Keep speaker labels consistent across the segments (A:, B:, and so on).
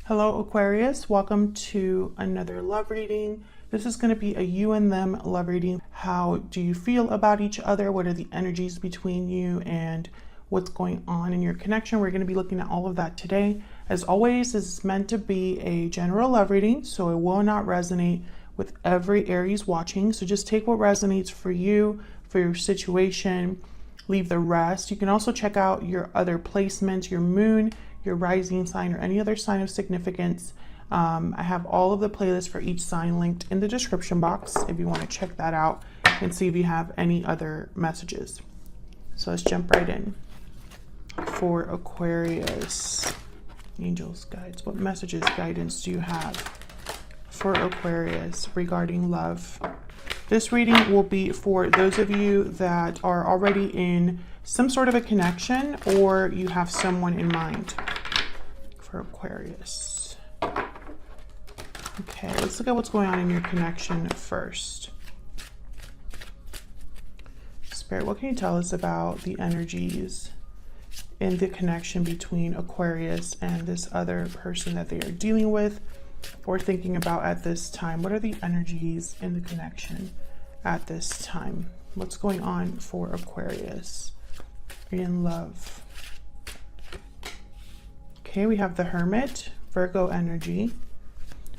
A: Hello Aquarius, welcome to another love reading. This is going to be a you and them love reading. How do you feel about each other? What are the energies between you and what's going on in your connection? We're going to be looking at all of that today. As always, this is meant to be a general love reading, so it will not resonate with every Aries watching. So just take what resonates for you, for your situation, leave the rest. You can also check out your other placements, your moon, your rising sign, or any other sign of significance. I have all of the playlists for each sign linked in the description box if you want to check that out and see if you have any other messages. So let's jump right in. For Aquarius, angels, guides, what messages, guidance do you have for Aquarius regarding love? This reading will be for those of you that are already in some sort of a connection or you have someone in mind for Aquarius. Okay, let's look at what's going on in your connection first. Spirit, what can you tell us about the energies in the connection between Aquarius and this other person that they are dealing with or thinking about at this time? What are the energies in the connection at this time? What's going on for Aquarius in love? Okay, we have the Hermit, Virgo energy.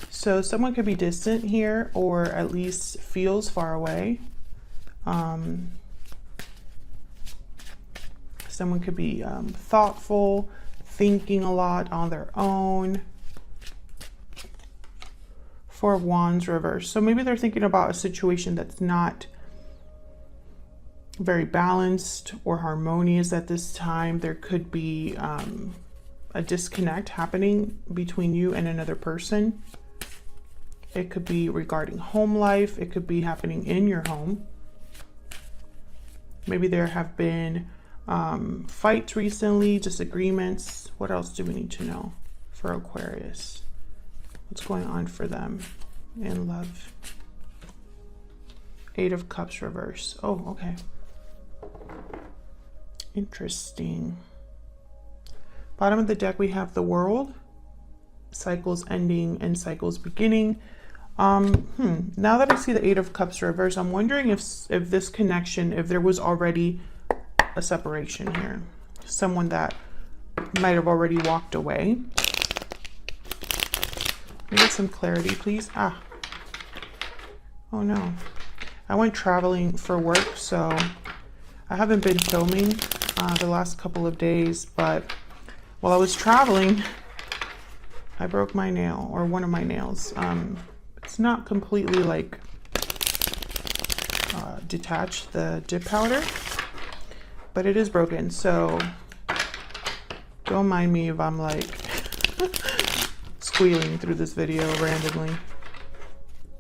A: So someone could be distant here or at least feels far away. Someone could be thoughtful, thinking a lot on their own. Four of Wands reverse. So maybe they're thinking about a situation that's not very balanced or harmonious at this time. There could be a disconnect happening between you and another person. It could be regarding home life. It could be happening in your home. Maybe there have been fights recently, disagreements. What else do we need to know for Aquarius? What's going on for them in love? Eight of Cups reverse. Oh, okay. Interesting. Bottom of the deck, we have the World. Cycles ending and cycles beginning. Now that I see the Eight of Cups reverse, I'm wondering if this connection, if there was already a separation here. Someone that might have already walked away. Let me get some clarity, please. Oh no. I went traveling for work, so I haven't been filming the last couple of days, but while I was traveling, I broke my nail, or one of my nails. It's not completely like detached, the dip powder, but it is broken, so don't mind me if I'm like squealing through this video randomly.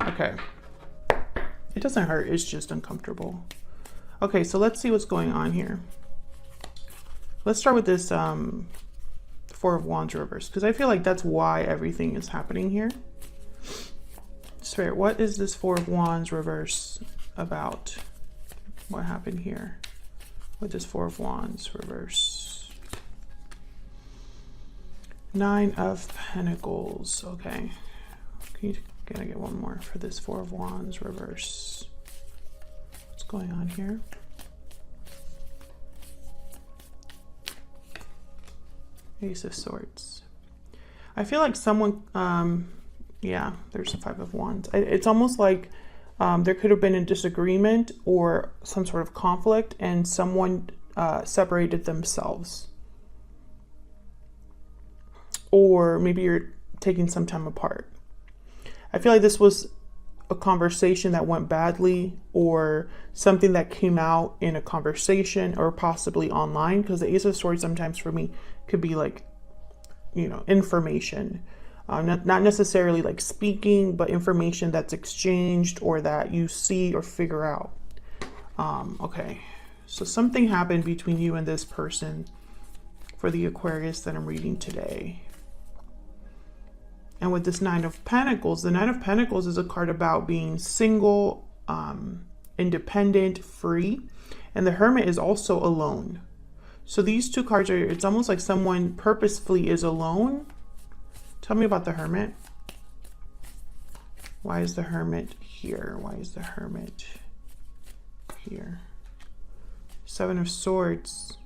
A: Okay. It doesn't hurt, it's just uncomfortable. Okay, so let's see what's going on here. Let's start with this Four of Wands reverse, because I feel like that's why everything is happening here. Spirit, what is this Four of Wands reverse about? What happened here with this Four of Wands reverse? Nine of Pentacles. Okay. Can I get one more for this Four of Wands reverse? What's going on here? Ace of Swords. I feel like someone, yeah, there's a Five of Wands. It's almost like there could have been a disagreement or some sort of conflict and someone separated themselves. Or maybe you're taking some time apart. I feel like this was a conversation that went badly or something that came out in a conversation or possibly online, because the Ace of Swords sometimes for me could be like, you know, information, not necessarily like speaking, but information that's exchanged or that you see or figure out. Okay, so something happened between you and this person for the Aquarius that I'm reading today. And with this Nine of Pentacles, the Nine of Pentacles is a card about being single, independent, free. And the Hermit is also alone. So these two cards are, it's almost like someone purposefully is alone Tell me about the Hermit. Why is the Hermit here? Why is the Hermit here? Seven of Swords.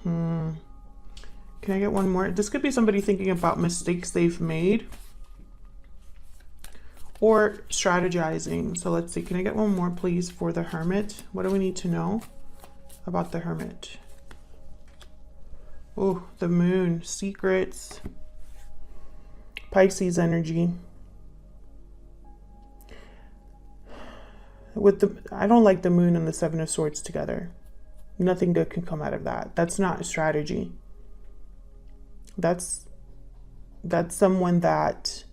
A: Can I get one more? This could be somebody thinking about mistakes they've made or strategizing. So let's see. Can I get one more, please, for the Hermit? What do we need to know about the Hermit? Oh, the Moon. Secrets. Pisces energy. I don't like the Moon and the Seven of Swords together. Nothing good can come out of that. That's not a strategy. That's someone that,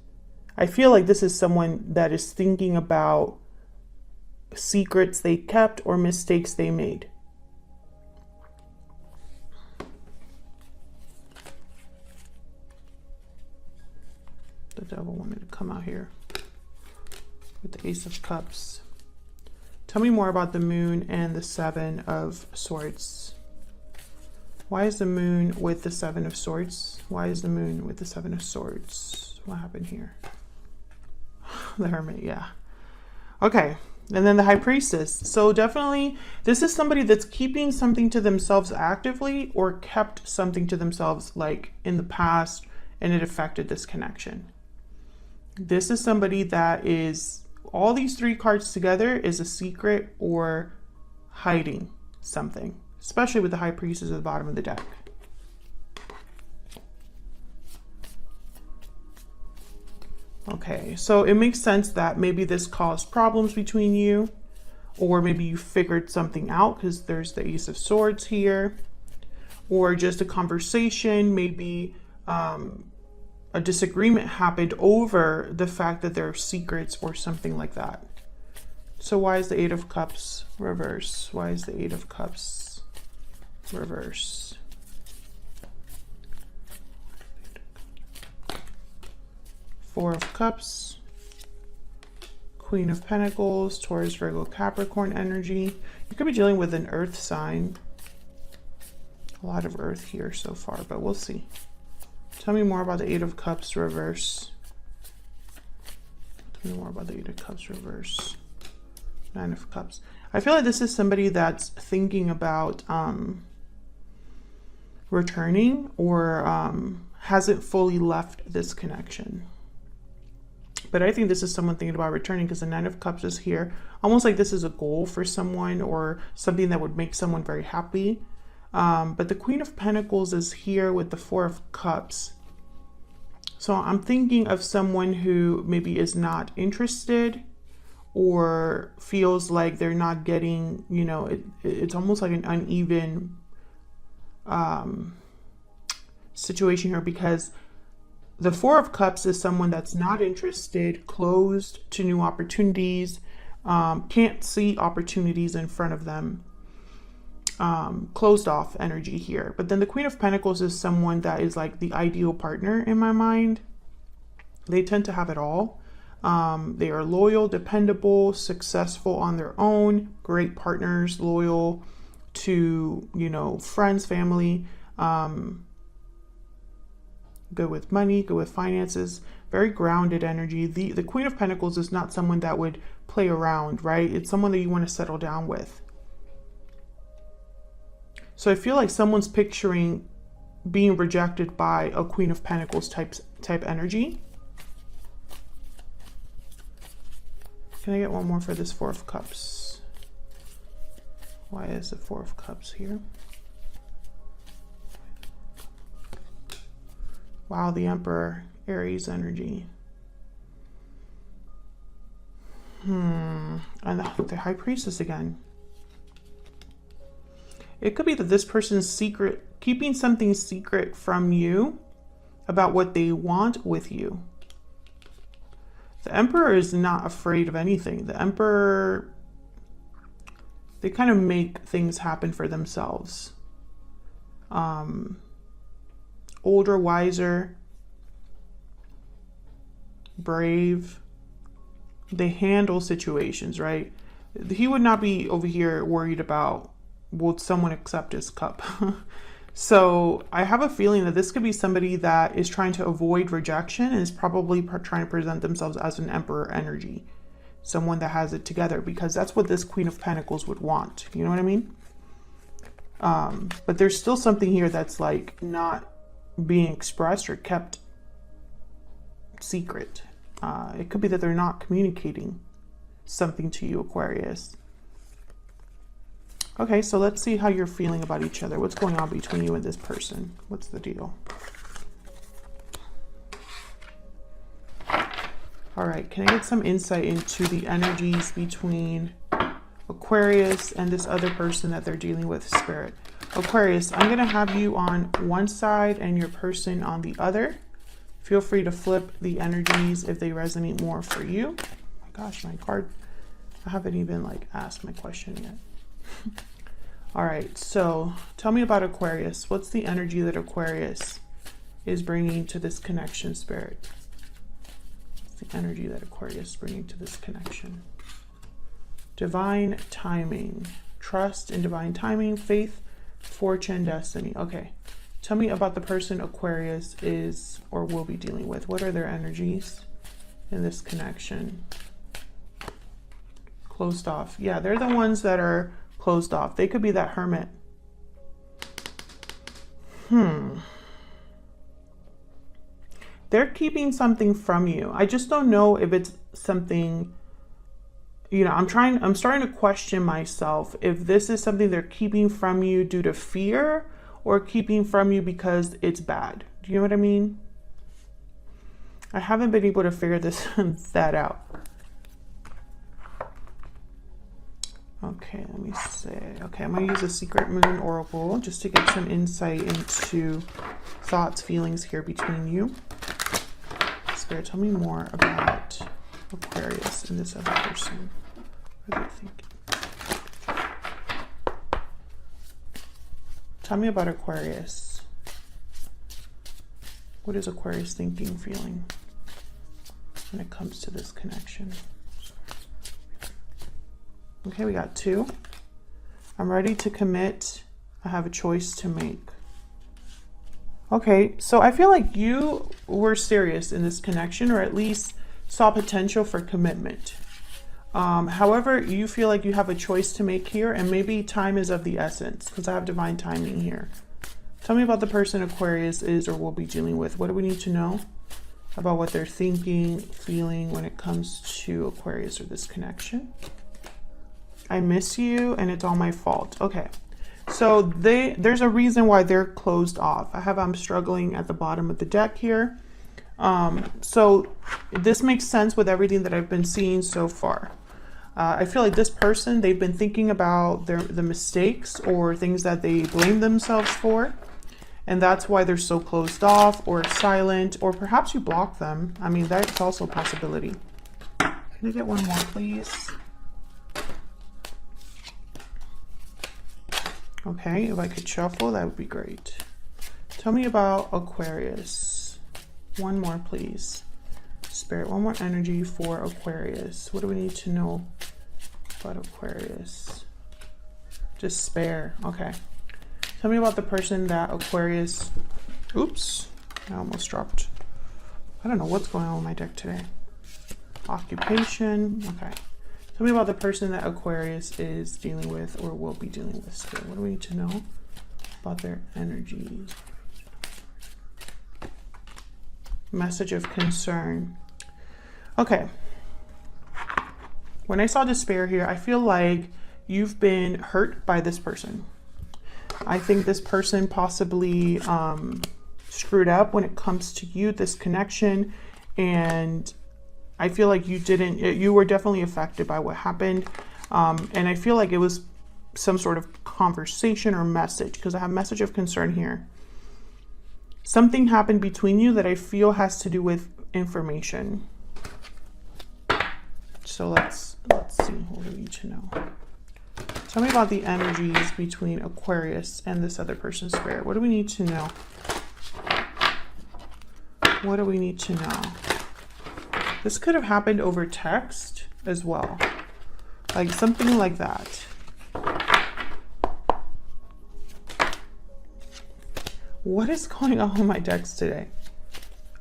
A: I feel like this is someone that is thinking about secrets they kept or mistakes they made. The Devil wanted to come out here with the Ace of Cups. Tell me more about the Moon and the Seven of Swords. Why is the Moon with the Seven of Swords? Why is the Moon with the Seven of Swords? What happened here? The Hermit, yeah. Okay, and then the High Priestess. So definitely, this is somebody that's keeping something to themselves actively or kept something to themselves like in the past, and it affected this connection. This is somebody that is, all these three cards together is a secret or hiding something, especially with the High Priestess at the bottom of the deck. Okay, so it makes sense that maybe this caused problems between you, or maybe you figured something out because there's the Ace of Swords here, or just a conversation, maybe a disagreement happened over the fact that there are secrets or something like that. So why is the Eight of Cups reverse? Why is the Eight of Cups reverse? Four of Cups, Queen of Pentacles, Taurus, Virgo, Capricorn energy. You could be dealing with an earth sign. A lot of earth here so far, but we'll see. Tell me more about the Eight of Cups reverse. Tell me more about the Eight of Cups reverse. Nine of Cups. I feel like this is somebody that's thinking about returning or hasn't fully left this connection. But I think this is someone thinking about returning because the Nine of Cups is here. Almost like this is a goal for someone or something that would make someone very happy. But the Queen of Pentacles is here with the Four of Cups. So I'm thinking of someone who maybe is not interested or feels like they're not getting, you know, it's almost like an uneven situation here, because the Four of Cups is someone that's not interested, closed to new opportunities, can't see opportunities in front of them. Closed off energy here. But then the Queen of Pentacles is someone that is like the ideal partner in my mind. They tend to have it all. They are loyal, dependable, successful on their own, great partners, loyal to, you know, friends, family, good with money, good with finances, very grounded energy. The Queen of Pentacles is not someone that would play around, right? It's someone that you want to settle down with. So I feel like someone's picturing being rejected by a Queen of Pentacles type energy. Can I get one more for this Four of Cups? Why is the Four of Cups here? Wow, the Emperor, Aries energy. And the High Priestess again. It could be that this person's keeping something secret from you about what they want with you. The Emperor is not afraid of anything. The Emperor, they kind of make things happen for themselves. Older, wiser, brave. They handle situations, right? He would not be over here worried about, will someone accept his cup? So I have a feeling that this could be somebody that is trying to avoid rejection and is probably trying to present themselves as an Emperor energy. Someone that has it together, because that's what this Queen of Pentacles would want. You know what I mean? But there's still something here that's like not being expressed or kept secret. It could be that they're not communicating something to you, Aquarius. Okay, so let's see how you're feeling about each other. What's going on between you and this person? What's the deal? All right, can I get some insight into the energies between Aquarius and this other person that they're dealing with, Spirit? Aquarius, I'm going to have you on one side and your person on the other. Feel free to flip the energies if they resonate more for you. Oh my gosh, my card. I haven't even like asked my question yet. All right, so tell me about Aquarius. What's the energy that Aquarius is bringing to this connection, Spirit? What's the energy that Aquarius is bringing to this connection? Divine timing, trust in divine timing, faith, fortune, destiny. Okay, tell me about the person Aquarius is or will be dealing with. What are their energies in this connection? Closed off. Yeah, they're the ones that are closed off. They could be that hermit. They're keeping something from you. I just don't know if it's something, you know, I'm starting to question myself if this is something they're keeping from you due to fear or keeping from you because it's bad. Do you know what I mean? I haven't been able to figure that out. Okay, let me see. Okay, I'm going to use a Secret Moon Oracle just to get some insight into thoughts, feelings here between you. Spirit, tell me more about Aquarius and this other person. What are they thinking? Tell me about Aquarius. What is Aquarius thinking, feeling when it comes to this connection? Okay, we got 2. I'm ready to commit. I have a choice to make. Okay, so I feel like you were serious in this connection, or at least saw potential for commitment. However, you feel like you have a choice to make here, and maybe time is of the essence because I have divine timing here. Tell me about the person Aquarius is or will be dealing with. What do we need to know about what they're thinking, feeling when it comes to Aquarius or this connection? I miss you and it's all my fault. Okay, so there's a reason why they're closed off. I'm struggling at the bottom of the deck here. So this makes sense with everything that I've been seeing so far. I feel like this person, they've been thinking about the mistakes or things that they blame themselves for. And that's why they're so closed off or silent, or perhaps you block them. I mean, that's also a possibility. Can I get one more, please? Okay, if I could shuffle, that would be great. Tell me about Aquarius. One more, please. Spirit, one more energy for Aquarius. What do we need to know about Aquarius? Despair. Okay. Tell me about the person that Aquarius... Oops. I almost dropped. I don't know what's going on with my deck today. Occupation. Okay. Tell me about the person that Aquarius is dealing with or will be dealing with still. What do we need to know about their energies? Message of concern. Okay. When I saw despair here, I feel like you've been hurt by this person. I think this person possibly screwed up when it comes to you, this connection, and I feel like you were definitely affected by what happened. And I feel like it was some sort of conversation or message, because I have message of concern here. Something happened between you that I feel has to do with information. So let's see what we need to know. Tell me about the energies between Aquarius and this other person's spirit. What do we need to know? What do we need to know? This could have happened over text as well. Like something like that. What is going on with my decks today?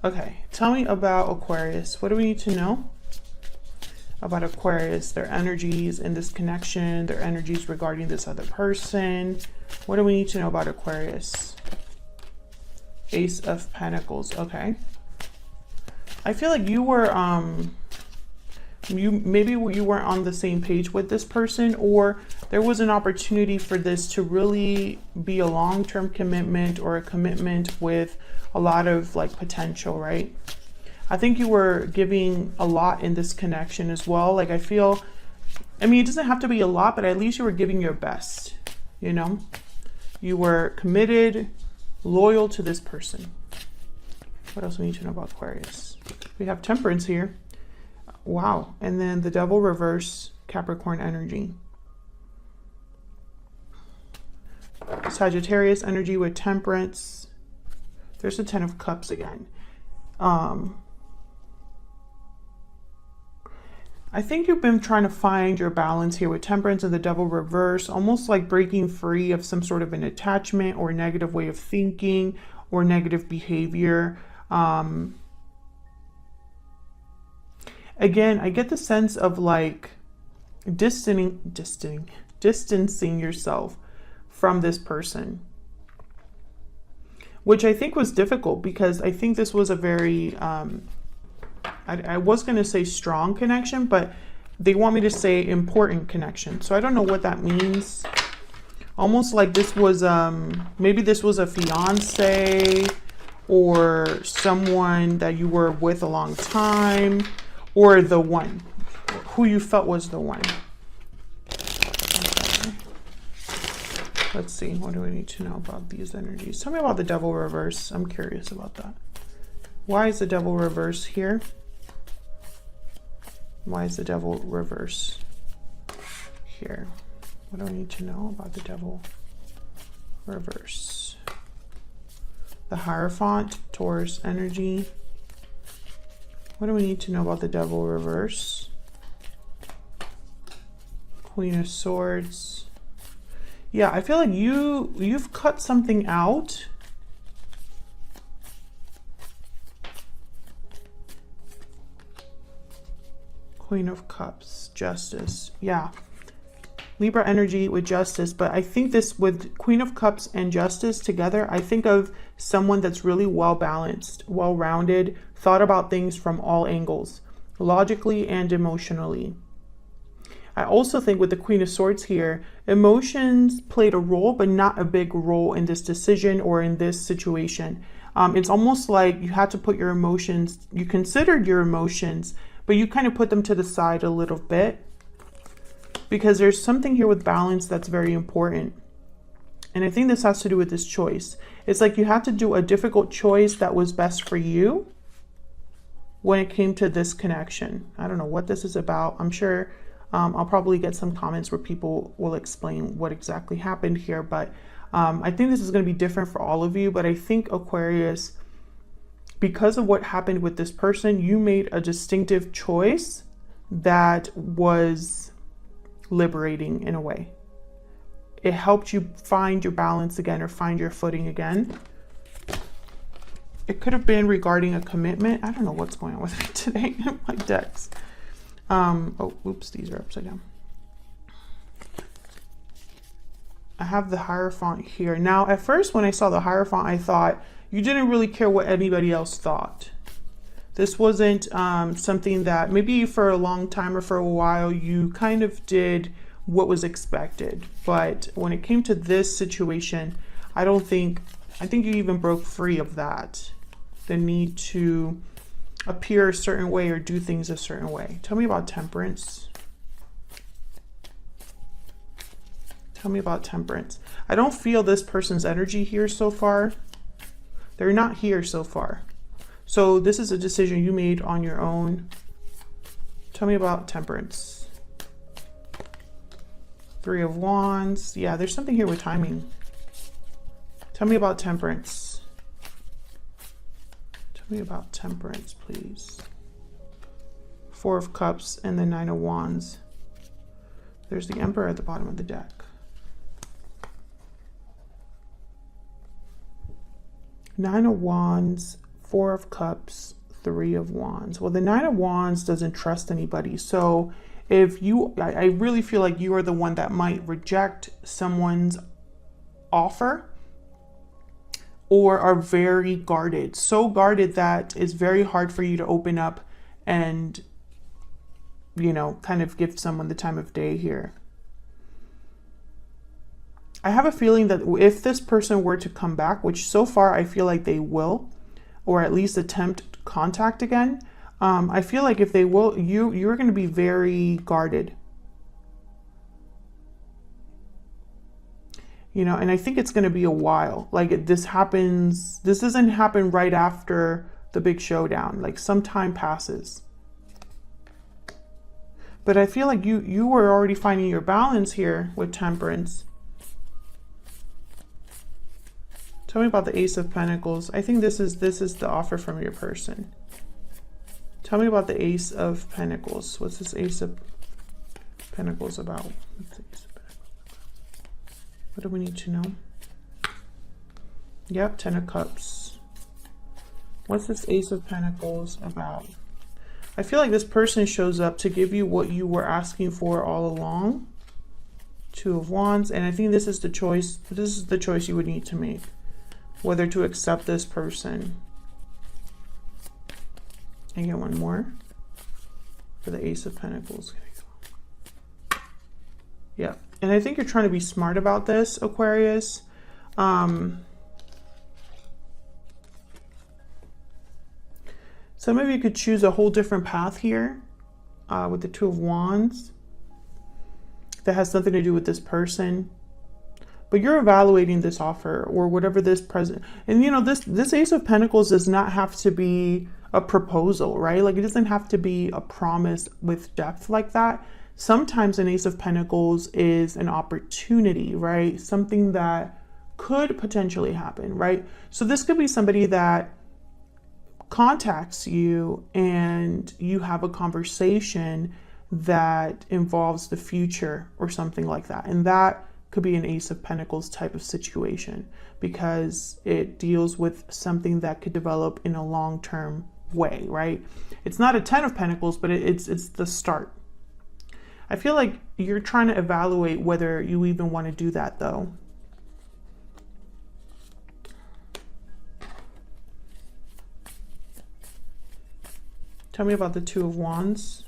A: Okay, tell me about Aquarius. What do we need to know about Aquarius? Their energies in this connection, their energies regarding this other person. What do we need to know about Aquarius? Ace of Pentacles. Okay. I feel like you were maybe you weren't on the same page with this person, or there was an opportunity for this to really be a long-term commitment or a commitment with a lot of like potential, right? I think you were giving a lot in this connection as well. Like I feel, I mean, it doesn't have to be a lot, but at least you were giving your best, you know? You were committed, loyal to this person. What else we need to know about Aquarius? We have Temperance here. Wow. And then the Devil reverse, Capricorn energy. Sagittarius energy with Temperance. There's the Ten of Cups again. I think you've been trying to find your balance here with Temperance and the Devil reverse, almost like breaking free of some sort of an attachment or negative way of thinking or negative behavior. Again, I get the sense of like distancing yourself from this person, which I think was difficult because I think this was a very, I was going to say strong connection, but they want me to say important connection. So I don't know what that means. Almost like this was, maybe this was a fiance or someone that you were with a long time, or the one who you felt was the one. Okay. Let's see, what do we need to know about these energies? Tell me about the Devil reverse. I'm curious about that. Why is the Devil reverse here? Why is the Devil reverse here? What do I need to know about the Devil reverse? The Hierophant, Taurus energy. What do we need to know about the Devil reverse? Queen of Swords. Yeah, I feel like you've cut something out. Queen of Cups, Justice. Yeah. Libra energy with Justice, but I think this with Queen of Cups and Justice together, I think of someone that's really well balanced, well rounded, thought about things from all angles, logically and emotionally. I also think with the Queen of Swords here, emotions played a role, but not a big role in this decision or in this situation. It's almost like you had to put your emotions, you considered your emotions, but you kind of put them to the side a little bit, because there's something here with balance that's very important. And I think this has to do with this choice. It's like you had to do a difficult choice that was best for you when it came to this connection. I don't know what this is about. I'm sure I'll probably get some comments where people will explain what exactly happened here, but I think this is going to be different for all of you. But I think Aquarius, because of what happened with this person, you made a distinctive choice that was liberating in a way. It helped you find your balance again, or find your footing again. It could have been regarding a commitment. I don't know what's going on with me today. My decks. Oh, oops, these are upside down. I have the Hierophant here. Now, at first when I saw the Hierophant, I thought you didn't really care what anybody else thought. This wasn't something that maybe for a long time or for a while you kind of did what was expected. But when it came to this situation, I think you even broke free of that. The need to appear a certain way or do things a certain way. Tell me about Temperance. Tell me about Temperance. I don't feel this person's energy here so far. They're not here so far. So this is a decision you made on your own. Tell me about Temperance. Three of Wands. Yeah, there's something here with timing. Tell me about Temperance. Tell me about Temperance, please. Four of Cups and the Nine of Wands. There's the Emperor at the bottom of the deck. Nine of Wands, Four of Cups, Three of Wands. Well, the Nine of Wands doesn't trust anybody. So if you, I really feel like you are the one that might reject someone's offer, or are very guarded, so guarded that it's very hard for you to open up and, you know, kind of give someone the time of day here. I have a feeling that if this person were to come back, which so far I feel like they will, or at least attempt contact again, I feel like if they will, you're going to be very guarded. You know, and I think it's going to be a while. Like this doesn't happen right after the big showdown. Like some time passes. But I feel like you were already finding your balance here with Temperance. Tell me about the Ace of Pentacles. I think this is the offer from your person. Tell me about the Ace of Pentacles. What's this Ace of Pentacles about? What's the Ace of Pentacles? What do we need to know? Yep, Ten of Cups. What's this Ace of Pentacles about? I feel like this person shows up to give you what you were asking for all along. Two of Wands. And I think this is the choice. This is the choice you would need to make. Whether to accept this person. And get one more for the Ace of Pentacles. Yeah. And I think you're trying to be smart about this, Aquarius. Some of you could choose a whole different path here with the Two of Wands. That has nothing to do with this person. But you're evaluating this offer or whatever this present. And you know, this Ace of Pentacles does not have to be a proposal, right? Like it doesn't have to be a promise with depth like that. Sometimes an Ace of Pentacles is an opportunity, right? Something that could potentially happen, right? So this could be somebody that contacts you and you have a conversation that involves the future or something like that. And that could be an Ace of Pentacles type of situation because it deals with something that could develop in a long-term way, right? It's not a Ten of Pentacles, but it's the start. I feel like you're trying to evaluate whether you even want to do that though. Tell me about the Two of Wands.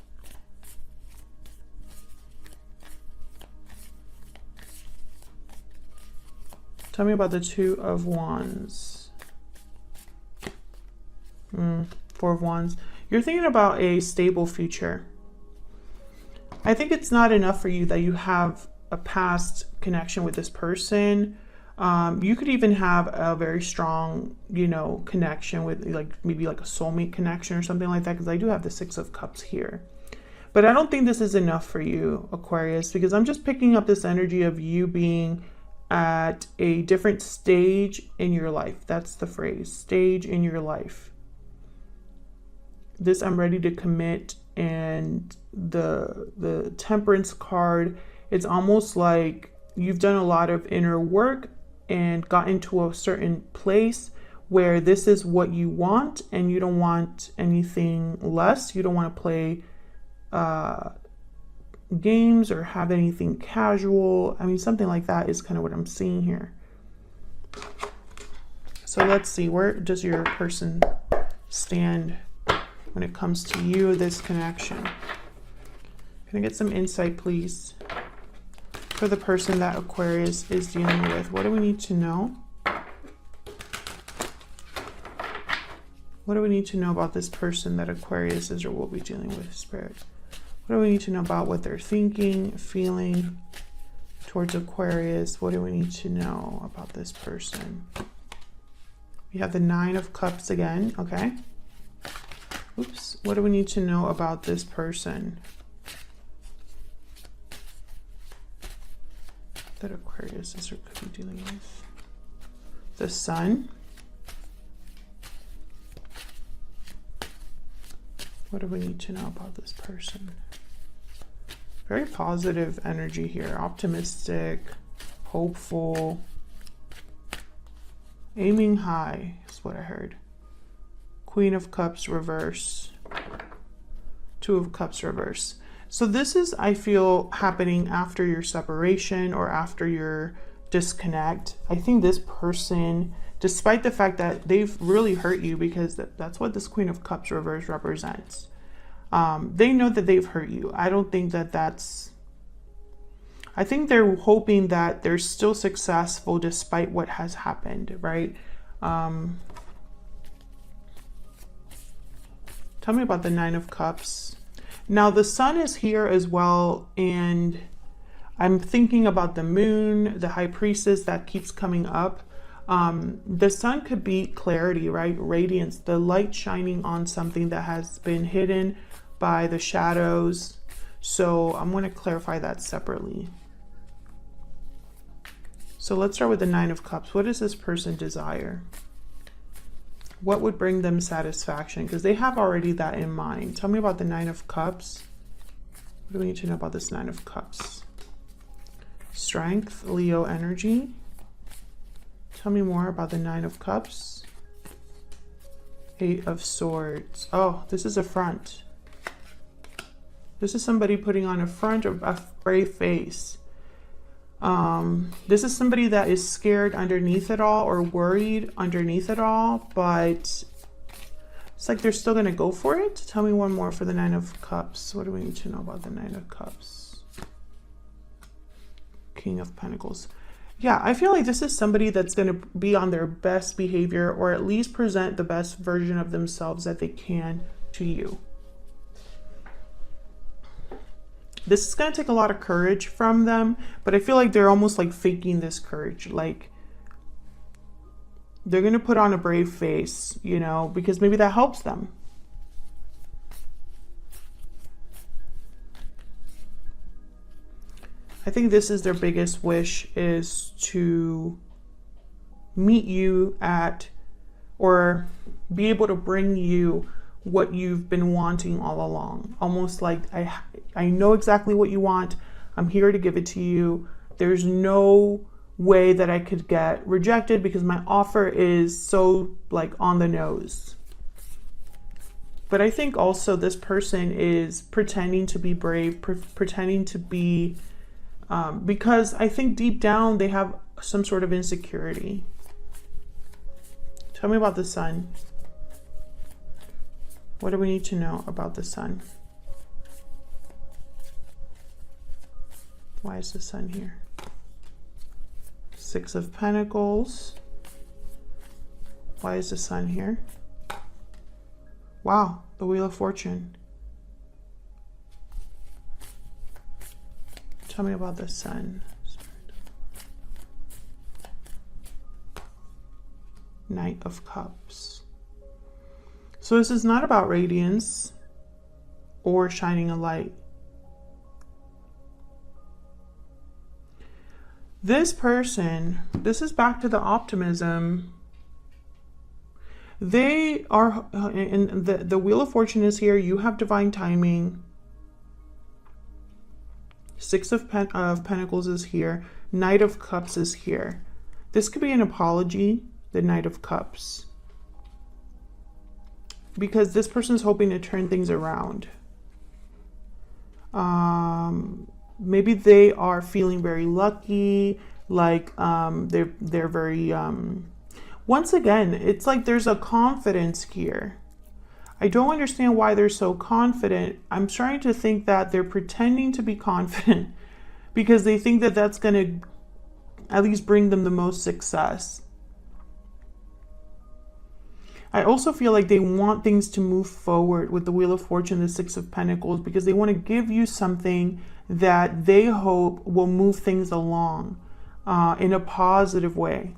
A: Tell me about the Two of Wands. Four of Wands. You're thinking about a stable future. I think it's not enough for you that you have a past connection with this person. You could even have a very strong, you know, connection with like maybe like a soulmate connection or something like that, because I do have the Six of Cups here. But I don't think this is enough for you, Aquarius, because I'm just picking up this energy of you being at a different stage in your life. That's the phrase, stage in your life. This I'm ready to commit, and the Temperance card, it's almost like you've done a lot of inner work and gotten to a certain place where this is what you want and you don't want anything less. You don't want to play games or have anything casual. I mean, something like that is kind of what I'm seeing here. So let's see, where does your person stand when it comes to you, this connection? Can I get some insight, please, for the person that Aquarius is dealing with? What do we need to know? What do we need to know about this person that Aquarius is or will be dealing with, Spirit? What do we need to know about what they're thinking, feeling towards Aquarius? What do we need to know about this person? We have the Nine of Cups again, okay. Oops, what do we need to know about this person that Aquarius is or could be dealing with? The Sun. What do we need to know about this person? Very positive energy here. Optimistic, hopeful, aiming high. That's what I heard. Queen of Cups reverse. Two of Cups reverse. So this is, I feel, happening after your separation or after your disconnect. I think this person, despite the fact that they've really hurt you, because that's what this Queen of Cups reverse represents. They know that they've hurt you. I don't think that that's... I think they're hoping that they're still successful despite what has happened, right? Tell me about the Nine of Cups. Now, the sun is here as well, and I'm thinking about the moon, the high priestess that keeps coming up. The sun could be clarity, right? Radiance, the light shining on something that has been hidden by the shadows. So I'm going to clarify that separately. So let's start with the Nine of Cups. What does this person desire? What would bring them satisfaction? Because they have already that in mind. Tell me about the Nine of Cups. What do we need to know about this Nine of Cups? Strength, Leo energy. Tell me more about the Nine of Cups. Eight of Swords. Oh, this is a front. This is somebody putting on a front of a brave face. This is somebody that is scared underneath it all or worried underneath it all, but it's like they're still going to go for it. Tell me one more for the Nine of Cups. What do we need to know about the Nine of Cups? King of Pentacles. Yeah, I feel like this is somebody that's going to be on their best behavior, or at least present the best version of themselves that they can to you. This is going to take a lot of courage from them, but I feel like they're almost like faking this courage. Like they're going to put on a brave face, you know, because maybe that helps them. I think this is their biggest wish, is to meet you at, or be able to bring you what you've been wanting all along. Almost like, I know exactly what you want. I'm here to give it to you. There's no way that I could get rejected because my offer is so like on the nose. But I think also this person is pretending to be brave, pretending to be, because I think deep down they have some sort of insecurity. Tell me about the sun. What do we need to know about the sun? Why is the sun here? Six of Pentacles. Why is the sun here? Wow, the Wheel of Fortune. Tell me about the sun. Knight of Cups. So this is not about radiance or shining a light. This person, this is back to the optimism. They are, and the Wheel of Fortune is here. You have divine timing. Six of Pentacles is here. Knight of Cups is here. This could be an apology, the Knight of Cups, because this person's hoping to turn things around. Maybe they are feeling very lucky, like they're very, once again, it's like there's a confidence here. I don't understand why they're so confident. I'm trying to think that they're pretending to be confident because they think that that's going to at least bring them the most success. I also feel like they want things to move forward with the Wheel of Fortune, the Six of Pentacles, because they want to give you something that they hope will move things along in a positive way.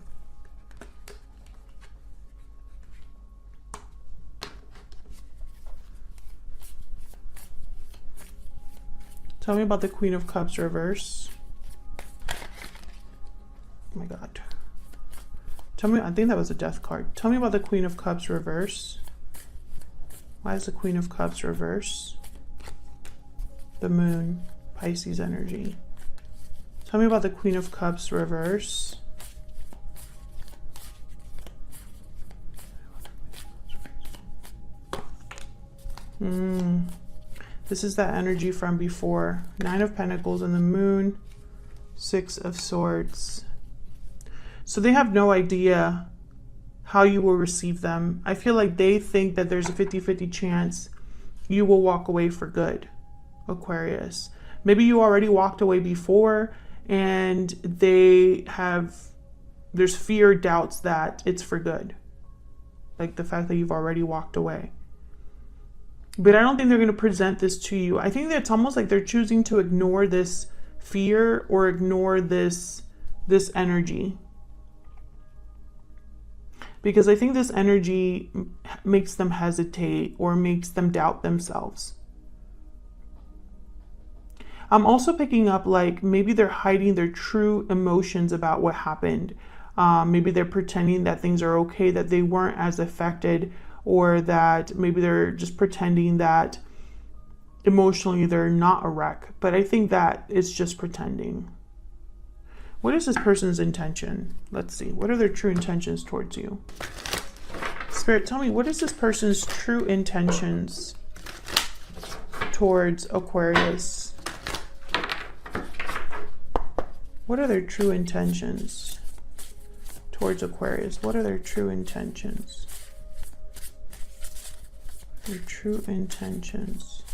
A: Tell me about the Queen of Cups reverse. Oh my God. Tell me, I think that was a death card. Tell me about the Queen of Cups reverse. Why is the Queen of Cups reverse? The Moon, Pisces energy. Tell me about the Queen of Cups reverse. This is that energy from before. 9 of Pentacles and the Moon, 6 of Swords. So they have no idea how you will receive them. I feel like they think that there's a 50-50 chance you will walk away for good, Aquarius. Maybe you already walked away before and there's fear, doubts that it's for good. Like the fact that you've already walked away. But I don't think they're going to present this to you. I think that it's almost like they're choosing to ignore this fear or ignore this energy. Because I think this energy makes them hesitate or makes them doubt themselves. I'm also picking up like maybe they're hiding their true emotions about what happened. Maybe they're pretending that things are okay, that they weren't as affected, or that maybe they're just pretending that emotionally they're not a wreck. But I think that it's just pretending. What is this person's intention? Let's see. What are their true intentions towards you? Spirit, tell me, what is this person's true intentions towards Aquarius? What are their true intentions towards Aquarius? What are their true intentions? Their true intentions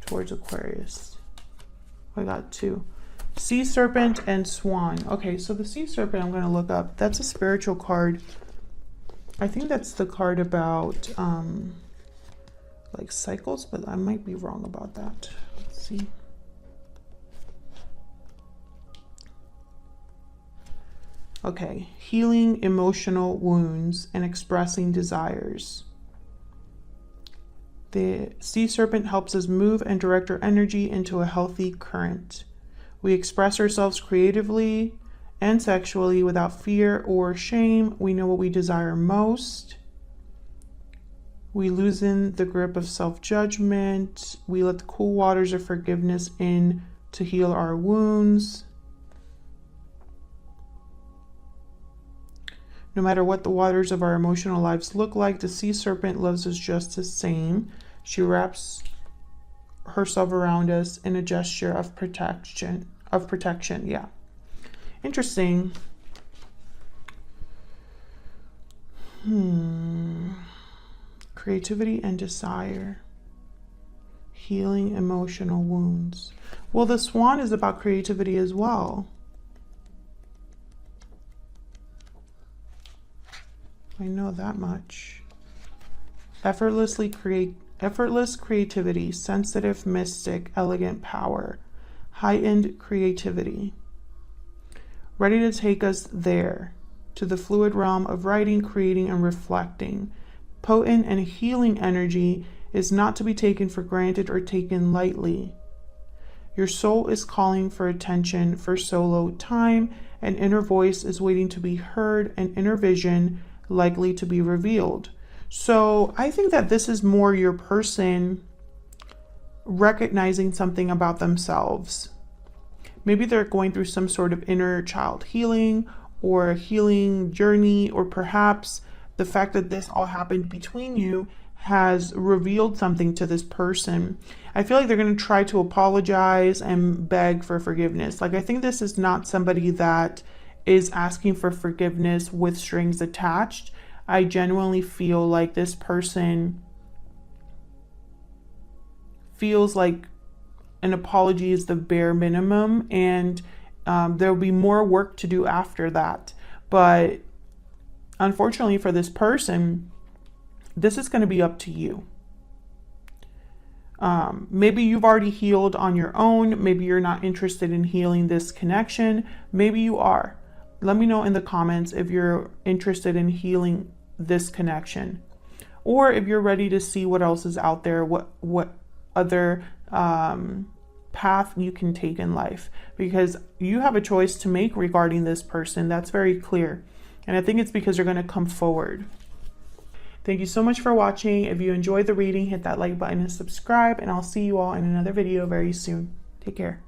A: towards Aquarius. I got 2. Sea Serpent and Swan. Okay, so the Sea Serpent I'm going to look up. That's a spiritual card. I think that's the card about like cycles, but I might be wrong about that. Let's see. Okay, healing emotional wounds and expressing desires. The Sea Serpent helps us move and direct our energy into a healthy current. We express ourselves creatively and sexually without fear or shame. We know what we desire most. We loosen the grip of self-judgment. We let the cool waters of forgiveness in to heal our wounds. No matter what the waters of our emotional lives look like, the Sea Serpent loves us just the same. She wraps herself around us in a gesture of protection. Yeah. Interesting. Creativity and desire. Healing emotional wounds. Well, the Swan is about creativity as well. I know that much. Effortless creativity, sensitive, mystic, elegant power, heightened creativity. Ready to take us there, to the fluid realm of writing, creating, and reflecting. Potent and healing energy is not to be taken for granted or taken lightly. Your soul is calling for attention, for solo time. An inner voice is waiting to be heard, an inner vision likely to be revealed. So I think that this is more your person recognizing something about themselves. Maybe they're going through some sort of inner child healing or a healing journey, or perhaps the fact that this all happened between you has revealed something to this person. I feel like they're going to try to apologize and beg for forgiveness. Like, I think this is not somebody that is asking for forgiveness with strings attached. I genuinely feel like this person feels like an apology is the bare minimum, and there'll be more work to do after that. But unfortunately for this person, this is going to be up to you. Maybe you've already healed on your own. Maybe you're not interested in healing this connection. Maybe you are. Let me know in the comments if you're interested in healing this connection, or if you're ready to see what else is out there, what other path you can take in life, because you have a choice to make regarding this person. That's very clear. And I think it's because you're going to come forward. Thank you so much for watching. If you enjoyed the reading, hit that like button and subscribe, and I'll see you all in another video very soon. Take care.